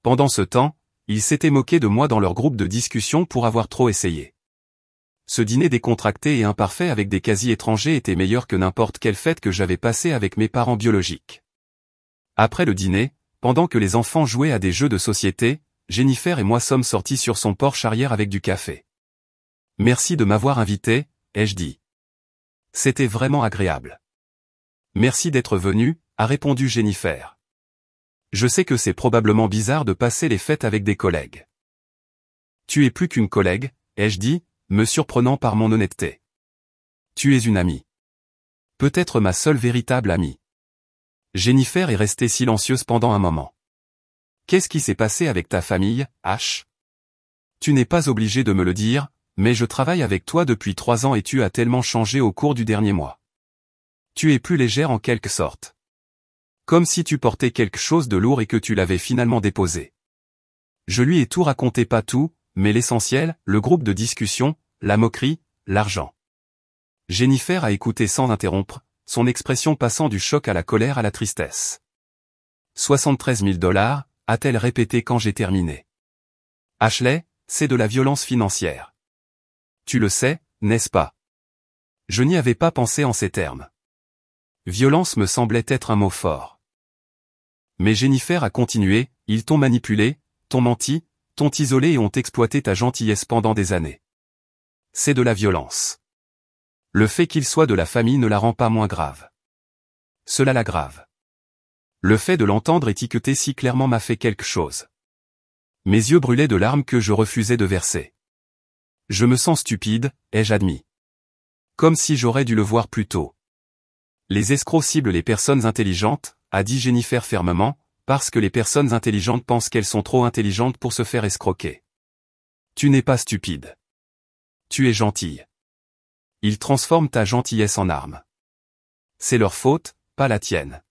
Pendant ce temps, ils s'étaient moqués de moi dans leur groupe de discussion pour avoir trop essayé. Ce dîner décontracté et imparfait avec des quasi-étrangers était meilleur que n'importe quelle fête que j'avais passée avec mes parents biologiques. Après le dîner, pendant que les enfants jouaient à des jeux de société, Jennifer et moi sommes sortis sur son porche arrière avec du café. « Merci de m'avoir invité », ai-je dit. « C'était vraiment agréable. »« Merci d'être venu », a répondu Jennifer. « Je sais que c'est probablement bizarre de passer les fêtes avec des collègues. »« Tu es plus qu'une collègue, » ai-je dit, me surprenant par mon honnêteté. « Tu es une amie. Peut-être ma seule véritable amie. » Jennifer est restée silencieuse pendant un moment. « Qu'est-ce qui s'est passé avec ta famille, H ? Tu n'es pas obligé de me le dire, mais je travaille avec toi depuis 3 ans et tu as tellement changé au cours du dernier mois. Tu es plus légère en quelque sorte. Comme si tu portais quelque chose de lourd et que tu l'avais finalement déposé. » Je lui ai tout raconté, pas tout, mais l'essentiel, le groupe de discussion, la moquerie, l'argent. Jennifer a écouté sans interrompre, son expression passant du choc à la colère à la tristesse. 73 000 $, a-t-elle répété quand j'ai terminé. Ashley, c'est de la violence financière. Tu le sais, n'est-ce pas? Je n'y avais pas pensé en ces termes. Violence me semblait être un mot fort. Mais Jennifer a continué, ils t'ont manipulé, t'ont menti, t'ont isolé et ont exploité ta gentillesse pendant des années. C'est de la violence. Le fait qu'il soit de la famille ne la rend pas moins grave. Cela l'aggrave. Le fait de l'entendre étiqueter si clairement m'a fait quelque chose. Mes yeux brûlaient de larmes que je refusais de verser. Je me sens stupide, ai-je admis. Comme si j'aurais dû le voir plus tôt. Les escrocs ciblent les personnes intelligentes, a dit Jennifer fermement, parce que les personnes intelligentes pensent qu'elles sont trop intelligentes pour se faire escroquer. Tu n'es pas stupide. Tu es gentille. Ils transforment ta gentillesse en arme. C'est leur faute, pas la tienne.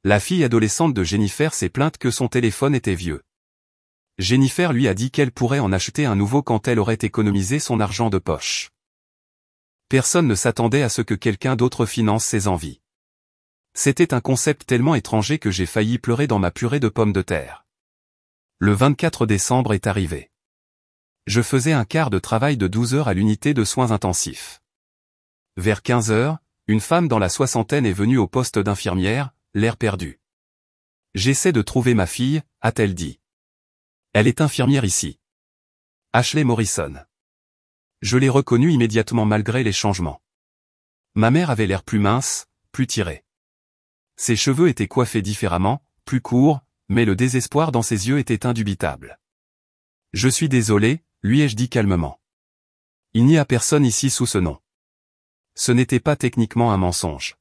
La fille adolescente de Jennifer s'est plainte que son téléphone était vieux. Jennifer lui a dit qu'elle pourrait en acheter un nouveau quand elle aurait économisé son argent de poche. Personne ne s'attendait à ce que quelqu'un d'autre finance ses envies. C'était un concept tellement étranger que j'ai failli pleurer dans ma purée de pommes de terre. Le 24 décembre est arrivé. Je faisais un quart de travail de 12 heures à l'unité de soins intensifs. Vers 15 heures, une femme dans la soixantaine est venue au poste d'infirmière, l'air perdu. « J'essaie de trouver ma fille », a-t-elle dit. « Elle est infirmière ici. » Ashley Morrison. Je l'ai reconnue immédiatement malgré les changements. Ma mère avait l'air plus mince, plus tirée. Ses cheveux étaient coiffés différemment, plus courts, mais le désespoir dans ses yeux était indubitable. « Je suis désolé », lui ai-je dit calmement. « Il n'y a personne ici sous ce nom. » Ce n'était pas techniquement un mensonge.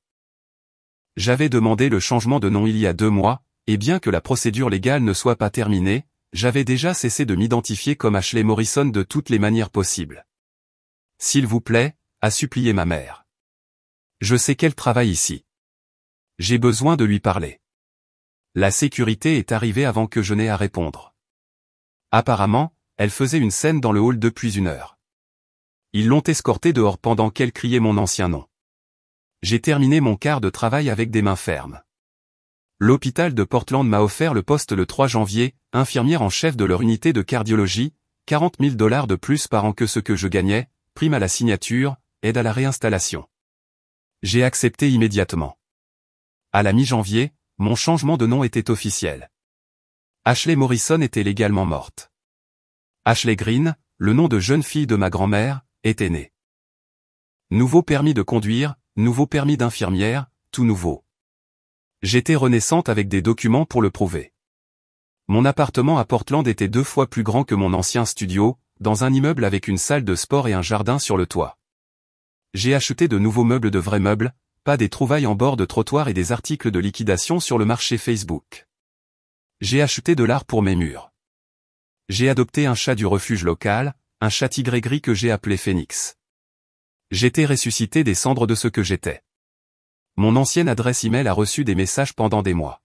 J'avais demandé le changement de nom il y a 2 mois, et bien que la procédure légale ne soit pas terminée, j'avais déjà cessé de m'identifier comme Ashley Morrison de toutes les manières possibles. « S'il vous plaît », a supplié ma mère. « Je sais qu'elle travaille ici. J'ai besoin de lui parler. » La sécurité est arrivée avant que je n'aie à répondre. Apparemment, elle faisait une scène dans le hall depuis 1 heure. Ils l'ont escortée dehors pendant qu'elle criait mon ancien nom. J'ai terminé mon quart de travail avec des mains fermes. L'hôpital de Portland m'a offert le poste le 3 janvier, infirmière en chef de leur unité de cardiologie, 40 000 $ de plus par an que ce que je gagnais, prime à la signature, aide à la réinstallation. J'ai accepté immédiatement. À la mi-janvier, mon changement de nom était officiel. Ashley Morrison était légalement morte. Ashley Green, le nom de jeune fille de ma grand-mère, était né. Nouveau permis de conduire, nouveau permis d'infirmière, tout nouveau. J'étais renaissante avec des documents pour le prouver. Mon appartement à Portland était 2 fois plus grand que mon ancien studio, dans un immeuble avec une salle de sport et un jardin sur le toit. J'ai acheté de nouveaux meubles de vrais meubles, pas des trouvailles en bord de trottoir et des articles de liquidation sur le marché Facebook. J'ai acheté de l'art pour mes murs. J'ai adopté un chat du refuge local, un chat tigré gris que j'ai appelé Phoenix. J'étais ressuscité des cendres de ce que j'étais. Mon ancienne adresse email a reçu des messages pendant des mois.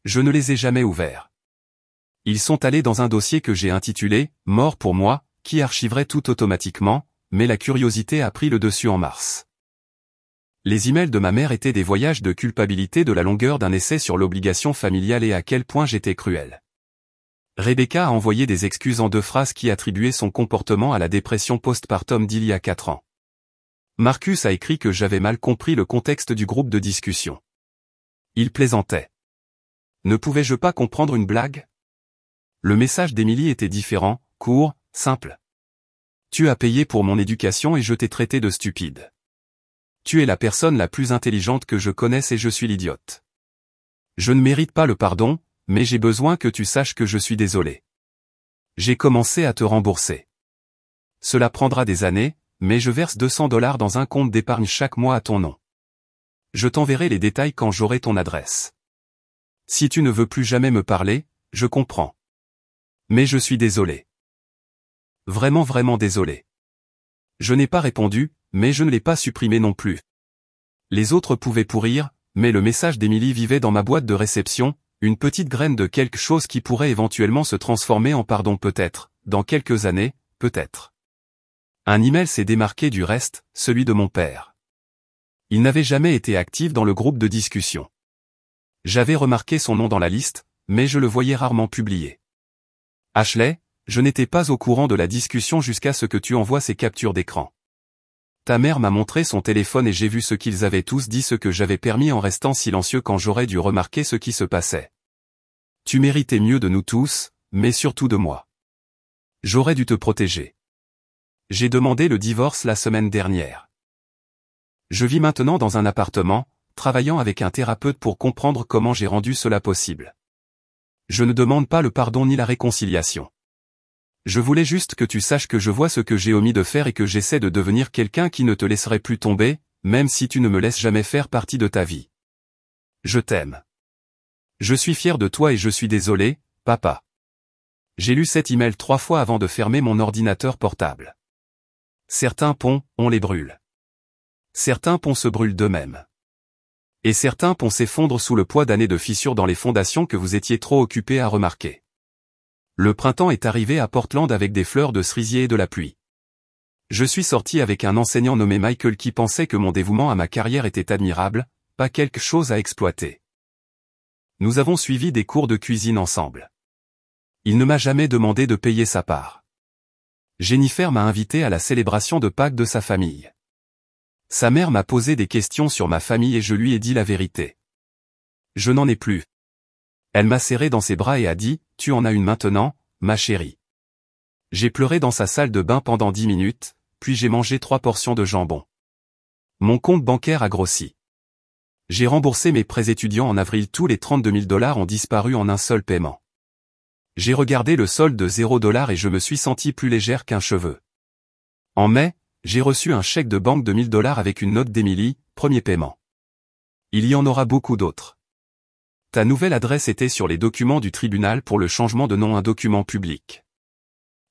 Je ne les ai jamais ouverts. Ils sont allés dans un dossier que j'ai intitulé « Mort pour moi », qui archiverait tout automatiquement, mais la curiosité a pris le dessus en mars. Les emails de ma mère étaient des voyages de culpabilité de la longueur d'un essai sur l'obligation familiale et à quel point j'étais cruel. Rebecca a envoyé des excuses en 2 phrases qui attribuaient son comportement à la dépression postpartum d'il y a 4 ans. Marcus a écrit que j'avais mal compris le contexte du groupe de discussion. Il plaisantait. Ne pouvais-je pas comprendre une blague? Le message d'Emily était différent, court, simple. Tu as payé pour mon éducation et je t'ai traité de stupide. Tu es la personne la plus intelligente que je connaisse et je suis l'idiote. Je ne mérite pas le pardon, mais j'ai besoin que tu saches que je suis désolé. J'ai commencé à te rembourser. Cela prendra des années, mais je verse $200 dans un compte d'épargne chaque mois à ton nom. Je t'enverrai les détails quand j'aurai ton adresse. Si tu ne veux plus jamais me parler, je comprends. Mais je suis désolé. Vraiment désolé. Je n'ai pas répondu, mais je ne l'ai pas supprimé non plus. Les autres pouvaient pourrir, mais le message d'Emily vivait dans ma boîte de réception, une petite graine de quelque chose qui pourrait éventuellement se transformer en pardon peut-être, dans quelques années, peut-être. Un email s'est démarqué du reste, celui de mon père. Il n'avait jamais été actif dans le groupe de discussion. J'avais remarqué son nom dans la liste, mais je le voyais rarement publié. Ashley, je n'étais pas au courant de la discussion jusqu'à ce que tu envoies ces captures d'écran. Ta mère m'a montré son téléphone et j'ai vu ce qu'ils avaient tous dit, ce que j'avais permis en restant silencieux quand j'aurais dû remarquer ce qui se passait. Tu méritais mieux de nous tous, mais surtout de moi. J'aurais dû te protéger. J'ai demandé le divorce la semaine dernière. Je vis maintenant dans un appartement, travaillant avec un thérapeute pour comprendre comment j'ai rendu cela possible. Je ne demande pas le pardon ni la réconciliation. Je voulais juste que tu saches que je vois ce que j'ai omis de faire et que j'essaie de devenir quelqu'un qui ne te laisserait plus tomber, même si tu ne me laisses jamais faire partie de ta vie. Je t'aime. Je suis fier de toi et je suis désolé, papa. J'ai lu cet email 3 fois avant de fermer mon ordinateur portable. Certains ponts, on les brûle. Certains ponts se brûlent d'eux-mêmes. Et certains ponts s'effondrent sous le poids d'années de fissures dans les fondations que vous étiez trop occupés à remarquer. Le printemps est arrivé à Portland avec des fleurs de cerisier et de la pluie. Je suis sorti avec un enseignant nommé Michael qui pensait que mon dévouement à ma carrière était admirable, pas quelque chose à exploiter. Nous avons suivi des cours de cuisine ensemble. Il ne m'a jamais demandé de payer sa part. Jennifer m'a invité à la célébration de Pâques de sa famille. Sa mère m'a posé des questions sur ma famille et je lui ai dit la vérité. Je n'en ai plus. Elle m'a serré dans ses bras et a dit, « Tu en as une maintenant, ma chérie. » J'ai pleuré dans sa salle de bain pendant 10 minutes, puis j'ai mangé 3 portions de jambon. Mon compte bancaire a grossi. J'ai remboursé mes prêts étudiants en avril, tous les $32 000 ont disparu en un seul paiement. J'ai regardé le solde de $0 et je me suis senti plus légère qu'un cheveu. En mai, j'ai reçu un chèque de banque de $1000 avec une note d'Emily, premier paiement. Il y en aura beaucoup d'autres. Ta nouvelle adresse était sur les documents du tribunal pour le changement de nom, un document public.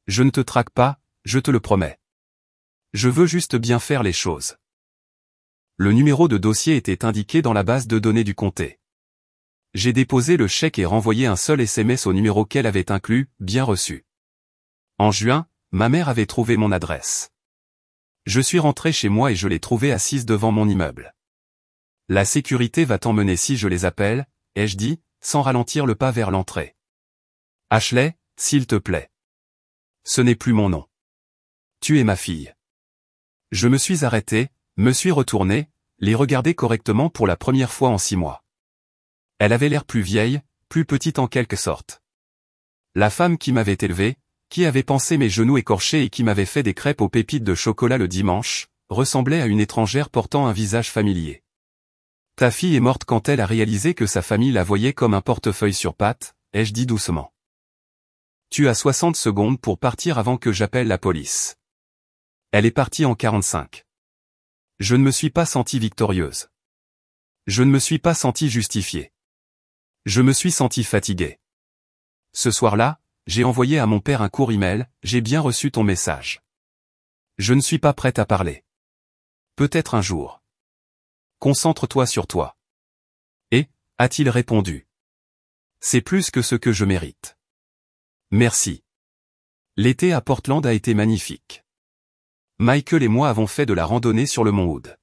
Je ne te traque pas, je te le promets. Je veux juste bien faire les choses. Le numéro de dossier était indiqué dans la base de données du comté. J'ai déposé le chèque et renvoyé un seul SMS au numéro qu'elle avait inclus, bien reçu. En juin, ma mère avait trouvé mon adresse. Je suis rentré chez moi et je l'ai trouvée assise devant mon immeuble. La sécurité va t'emmener si je les appelle, ai-je dit, sans ralentir le pas vers l'entrée. Ashley, s'il te plaît. Ce n'est plus mon nom. Tu es ma fille. Je me suis arrêté, me suis retourné, les regarder correctement pour la première fois en 6 mois. Elle avait l'air plus vieille, plus petite en quelque sorte. La femme qui m'avait élevé, qui avait pansé mes genoux écorchés et qui m'avait fait des crêpes aux pépites de chocolat le dimanche, ressemblait à une étrangère portant un visage familier. Ta fille est morte quand elle a réalisé que sa famille la voyait comme un portefeuille sur pattes, ai-je dit doucement. Tu as 60 secondes pour partir avant que j'appelle la police. Elle est partie en 45. Je ne me suis pas sentie victorieuse. Je ne me suis pas sentie justifiée. Je me suis sentie fatiguée. Ce soir-là, j'ai envoyé à mon père un court email, j'ai bien reçu ton message. Je ne suis pas prête à parler. Peut-être un jour. Concentre-toi sur toi. Et, a-t-il répondu. C'est plus que ce que je mérite. Merci. L'été à Portland a été magnifique. Michael et moi avons fait de la randonnée sur le mont Hood.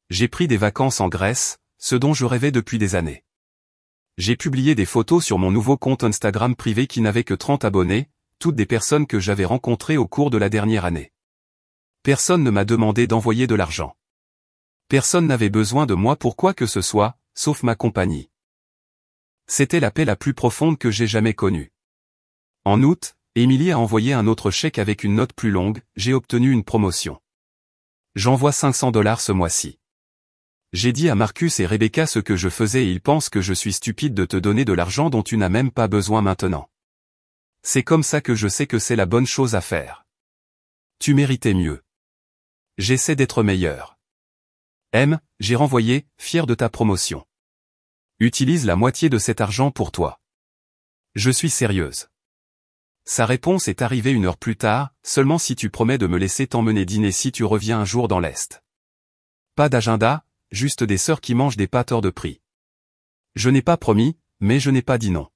J'ai pris des vacances en Grèce, ce dont je rêvais depuis des années. J'ai publié des photos sur mon nouveau compte Instagram privé qui n'avait que 30 abonnés, toutes des personnes que j'avais rencontrées au cours de la dernière année. Personne ne m'a demandé d'envoyer de l'argent. Personne n'avait besoin de moi pour quoi que ce soit, sauf ma compagnie. C'était la paix la plus profonde que j'ai jamais connue. En août, Émilie a envoyé un autre chèque avec une note plus longue, j'ai obtenu une promotion. J'envoie $500 ce mois-ci. J'ai dit à Marcus et Rebecca ce que je faisais et ils pensent que je suis stupide de te donner de l'argent dont tu n'as même pas besoin maintenant. C'est comme ça que je sais que c'est la bonne chose à faire. Tu méritais mieux. J'essaie d'être meilleur. J'ai renvoyé, fier de ta promotion. Utilise la moitié de cet argent pour toi. Je suis sérieuse. Sa réponse est arrivée 1 heure plus tard, seulement si tu promets de me laisser t'emmener dîner si tu reviens un jour dans l'Est. Pas d'agenda, juste des sœurs qui mangent des pâtes hors de prix. Je n'ai pas promis, mais je n'ai pas dit non.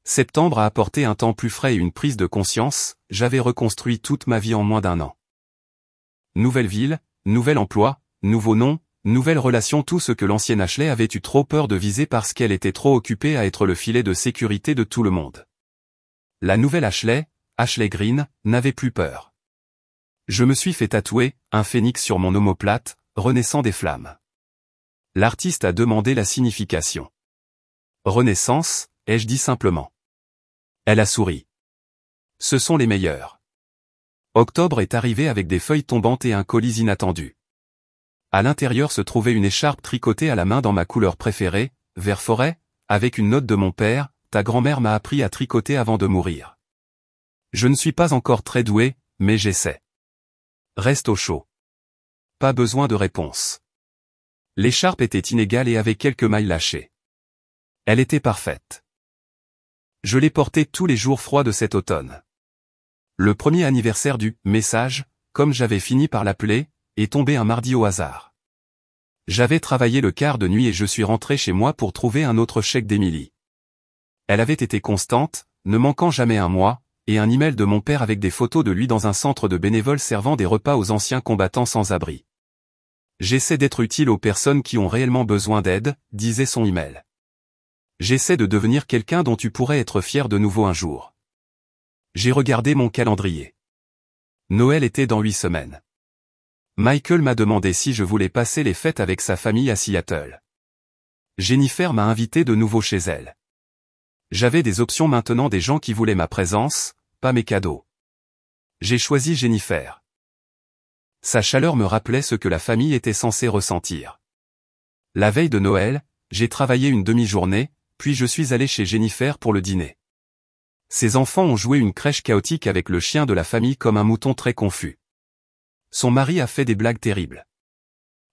Septembre a apporté un temps plus frais et une prise de conscience, j'avais reconstruit toute ma vie en moins d'1 an. Nouvelle ville, nouvel emploi, nouveau nom, nouvelle relation, tout ce que l'ancienne Ashley avait eu trop peur de viser parce qu'elle était trop occupée à être le filet de sécurité de tout le monde. La nouvelle Ashley, Ashley Green, n'avait plus peur. Je me suis fait tatouer, un phénix sur mon omoplate, renaissant des flammes. L'artiste a demandé la signification. Renaissance, ai-je dit simplement. Elle a souri. Ce sont les meilleurs. Octobre est arrivé avec des feuilles tombantes et un colis inattendu. À l'intérieur se trouvait une écharpe tricotée à la main dans ma couleur préférée, vert forêt, avec une note de mon père, ta grand-mère m'a appris à tricoter avant de mourir. Je ne suis pas encore très doué, mais j'essaie. Reste au chaud. Pas besoin de réponse. L'écharpe était inégale et avait quelques mailles lâchées. Elle était parfaite. Je l'ai portée tous les jours froids de cet automne. Le premier anniversaire du « message », comme j'avais fini par l'appeler, est tombé un mardi au hasard. J'avais travaillé le quart de nuit et je suis rentré chez moi pour trouver un autre chèque d'Émilie. Elle avait été constante, ne manquant jamais un mois, et un email de mon père avec des photos de lui dans un centre de bénévoles servant des repas aux anciens combattants sans abri. J'essaie d'être utile aux personnes qui ont réellement besoin d'aide, disait son email. J'essaie de devenir quelqu'un dont tu pourrais être fier de nouveau un jour. J'ai regardé mon calendrier. Noël était dans 8 semaines. Michael m'a demandé si je voulais passer les fêtes avec sa famille à Seattle. Jennifer m'a invité de nouveau chez elle. J'avais des options maintenant, des gens qui voulaient ma présence, pas mes cadeaux. J'ai choisi Jennifer. Sa chaleur me rappelait ce que la famille était censée ressentir. La veille de Noël, j'ai travaillé une demi-journée, puis je suis allé chez Jennifer pour le dîner. Ses enfants ont joué une crèche chaotique avec le chien de la famille comme un mouton très confus. Son mari a fait des blagues terribles.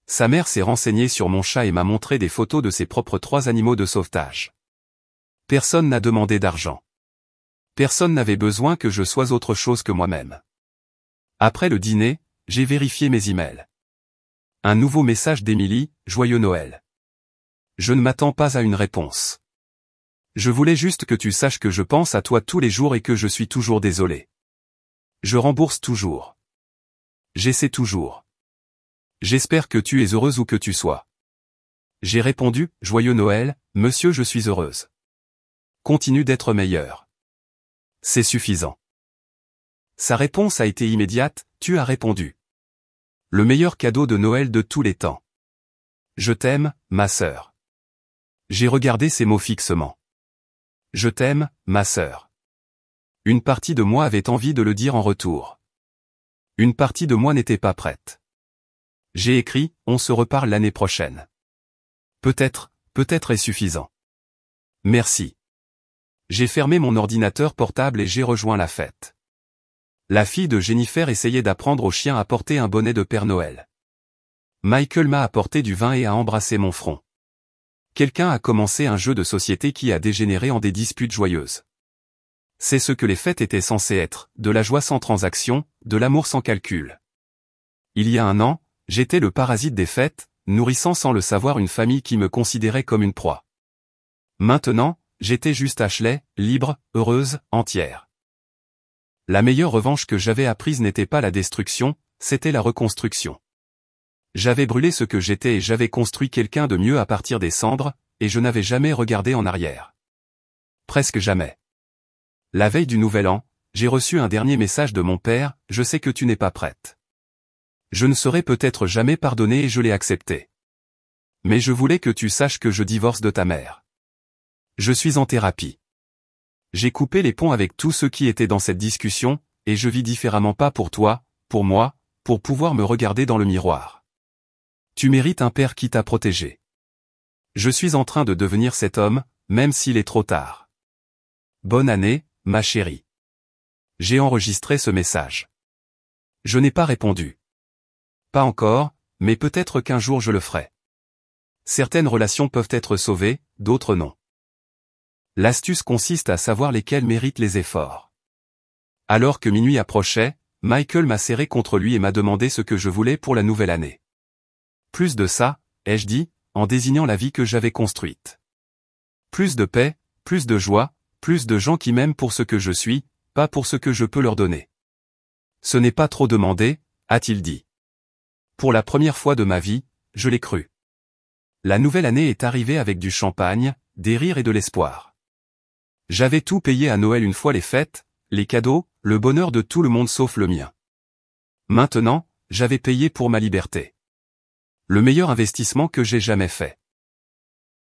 Sa mère s'est renseignée sur mon chat et m'a montré des photos de ses propres 3 animaux de sauvetage. Personne n'a demandé d'argent. Personne n'avait besoin que je sois autre chose que moi-même. Après le dîner, j'ai vérifié mes emails. Un nouveau message d'Émilie, joyeux Noël. Je ne m'attends pas à une réponse. Je voulais juste que tu saches que je pense à toi tous les jours et que je suis toujours désolé. Je rembourse toujours. J'essaie toujours. J'espère que tu es heureuse où que tu sois. J'ai répondu, joyeux Noël, monsieur, je suis heureuse. Continue d'être meilleur. C'est suffisant. Sa réponse a été immédiate, tu as répondu. Le meilleur cadeau de Noël de tous les temps. Je t'aime, ma sœur. J'ai regardé ces mots fixement. Je t'aime, ma sœur. Une partie de moi avait envie de le dire en retour. Une partie de moi n'était pas prête. J'ai écrit, on se reparle l'année prochaine. Peut-être est suffisant. Merci. J'ai fermé mon ordinateur portable et j'ai rejoint la fête. La fille de Jennifer essayait d'apprendre au chien à porter un bonnet de Père Noël. Michael m'a apporté du vin et a embrassé mon front. Quelqu'un a commencé un jeu de société qui a dégénéré en des disputes joyeuses. C'est ce que les fêtes étaient censées être, de la joie sans transaction, de l'amour sans calcul. Il y a un an, j'étais le parasite des fêtes, nourrissant sans le savoir une famille qui me considérait comme une proie. Maintenant, j'étais juste Ashley, libre, heureuse, entière. La meilleure revanche que j'avais apprise n'était pas la destruction, c'était la reconstruction. J'avais brûlé ce que j'étais et j'avais construit quelqu'un de mieux à partir des cendres, et je n'avais jamais regardé en arrière. Presque jamais. La veille du Nouvel An, j'ai reçu un dernier message de mon père, je sais que tu n'es pas prête. Je ne saurais peut-être jamais pardonner et je l'ai accepté. Mais je voulais que tu saches que je divorce de ta mère. Je suis en thérapie. J'ai coupé les ponts avec tous ceux qui étaient dans cette discussion, et je vis différemment pas pour toi, pour moi, pour pouvoir me regarder dans le miroir. Tu mérites un père qui t'a protégé. Je suis en train de devenir cet homme, même s'il est trop tard. Bonne année, ma chérie. J'ai enregistré ce message. Je n'ai pas répondu. Pas encore, mais peut-être qu'un jour je le ferai. Certaines relations peuvent être sauvées, d'autres non. L'astuce consiste à savoir lesquelles méritent les efforts. Alors que minuit approchait, Michael m'a serré contre lui et m'a demandé ce que je voulais pour la nouvelle année. Plus de ça, ai-je dit, en désignant la vie que j'avais construite. Plus de paix, plus de joie, plus de gens qui m'aiment pour ce que je suis, pas pour ce que je peux leur donner. Ce n'est pas trop demandé, a-t-il dit. Pour la première fois de ma vie, je l'ai cru. La nouvelle année est arrivée avec du champagne, des rires et de l'espoir. J'avais tout payé à Noël une fois les fêtes, les cadeaux, le bonheur de tout le monde sauf le mien. Maintenant, j'avais payé pour ma liberté. Le meilleur investissement que j'ai jamais fait.